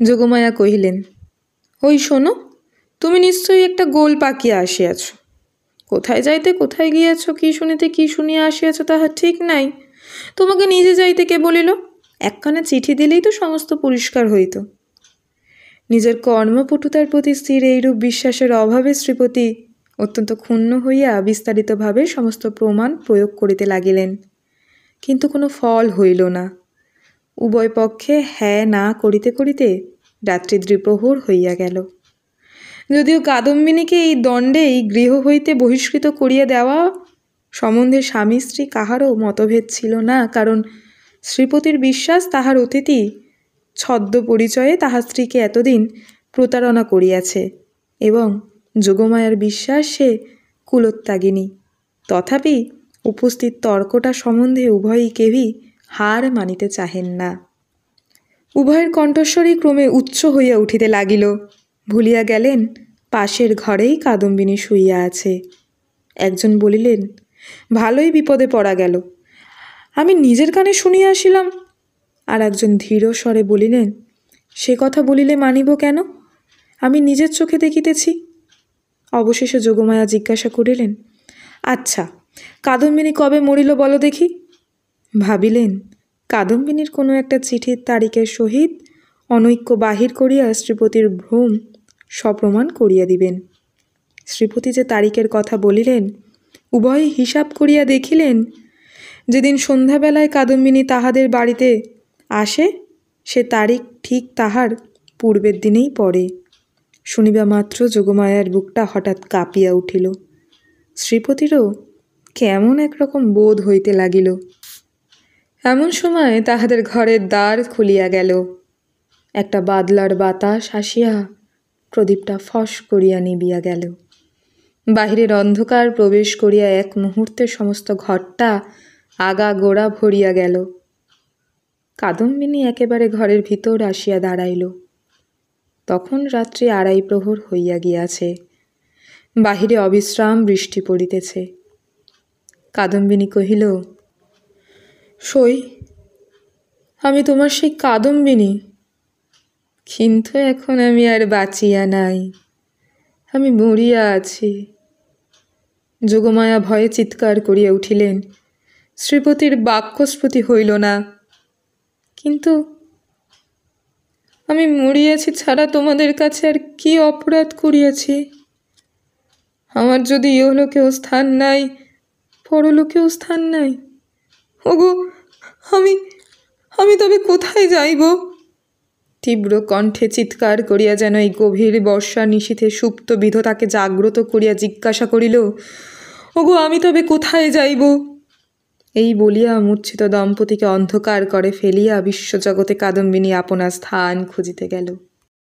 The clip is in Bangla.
যোগমায়া কহিলেন, ওই শোনো, তুমি নিশ্চয়ই একটা গোল পাকিয়া আসিয়াছ। কোথায় যাইতে কোথায় গিয়াছ, কি শুনিতে কি শুনিয়া আসিয়াছ তাহা ঠিক নাই। তোমাকে নিজে যাইতে কে বলিল? একখানা চিঠি দিলেই তো সমস্ত পরিষ্কার হইত। নিজের কর্মপটুতার প্রতি স্থির এইরূপ বিশ্বাসের অভাবে শ্রীপতি অত্যন্ত ক্ষুণ্ণ হইয়া বিস্তারিতভাবে সমস্ত প্রমাণ প্রয়োগ করিতে লাগিলেন, কিন্তু কোনো ফল হইল না। উভয় পক্ষে হ্যাঁ না করিতে করিতে রাত্রি দ্বিপ্রহর হইয়া গেল। যদিও কাদম্বিনীকে এই দণ্ডেই গৃহ হইতে বহিষ্কৃত করিয়া দেওয়া সম্বন্ধে স্বামী স্ত্রী কাহারও মতভেদ ছিল না, কারণ শ্রীপতির বিশ্বাস তাহার অতিথি ছদ্ম পরিচয়ে তাহার স্ত্রীকে এতদিন প্রতারণা করিয়াছে, এবং যোগমায়ার বিশ্বাস সে কুলোত্যাগিনী। তথাপি উপস্থিত তর্কটা সম্বন্ধে উভয়ই কেহই হার মানিতে চাহেন না। উভয়ের কণ্ঠস্বরই ক্রমে উচ্চ হইয়া উঠিতে লাগিল। ভুলিয়া গেলেন পাশের ঘরেই কাদম্বিনী শুইয়া আছে। একজন বলিলেন, ভালোই বিপদে পড়া গেল, আমি নিজের কানে শুনিয়া আসিলাম। আর একজন ধীর স্বরে বলিলেন, সে কথা বলিলে মানিব কেন, আমি নিজের চোখে দেখিতেছি। অবশেষে যোগমায়া জিজ্ঞাসা করিলেন, আচ্ছা, কাদম্বিনী কবে মরিল বলো দেখি। ভাবিলেন কাদম্বিনীর কোনো একটা চিঠির তারিখের সহিত অনৈক্য বাহির করিয়া শ্রীপতির ভ্রম সপ্রমাণ করিয়া দিবেন। শ্রীপতি যে তারিখের কথা বলিলেন, উভয়ে হিসাব করিয়া দেখিলেন যেদিন সন্ধ্যাবেলায় কাদম্বিনী তাহাদের বাড়িতে আসে সে তারিখ ঠিক তাহার পূর্বের দিনেই পড়ে। শুনিবা মাত্র যোগমায়ার বুকটা হঠাৎ কাঁপিয়া উঠিল। শ্রীপতিরও কেমন একরকম বোধ হইতে লাগিল। এমন সময় তাহাদের ঘরের দ্বার খুলিয়া গেল। একটা বাদলার বাতাস আসিয়া প্রদীপটা ফস করিয়া নিবিয়া গেল। বাহিরের অন্ধকার প্রবেশ করিয়া এক মুহূর্তে সমস্ত ঘরটা আগা গোড়া ভরিয়া গেল। কাদম্বিনী একেবারে ঘরের ভিতর আসিয়া দাঁড়াইল। তখন রাত্রি 2:30 প্রহর হইয়া গিয়াছে। বাহিরে অবিশ্রাম বৃষ্টি পড়িতেছে। কাদম্বিনী কহিল, সই, আমি তোমার সেই কাদম্বিনী, কিন্তু এখন আমি আর বাঁচিয়া নাই, আমি মরিয়া আছি। যোগমায়া ভয়ে চিৎকার করিয়া উঠিলেন। শ্রীপতির বাক্যস্ফূর্তি হইল না। কিন্তু আমি মরিয়াছি ছাড়া তোমাদের কাছে আর কি অপরাধ করিয়াছি? আমার যদি ইহলোকেও স্থান নাই, পরলোকেও স্থান নাই। ওগো, আমি তবে কোথায় যাইব? তীব্র কণ্ঠে চিৎকার করিয়া যেন এই গভীর বর্ষা নিশীথে সুপ্ত বিধতাকে জাগ্রত করিয়া জিজ্ঞাসা করিল, ওগো, আমি তবে কোথায় যাইব? এই বলিয়া মূর্ছিত দম্পতিকে অন্ধকার করে ফেলিয়া বিশ্বজগতে কাদম্বিনী আপনার স্থান খুঁজিতে গেল।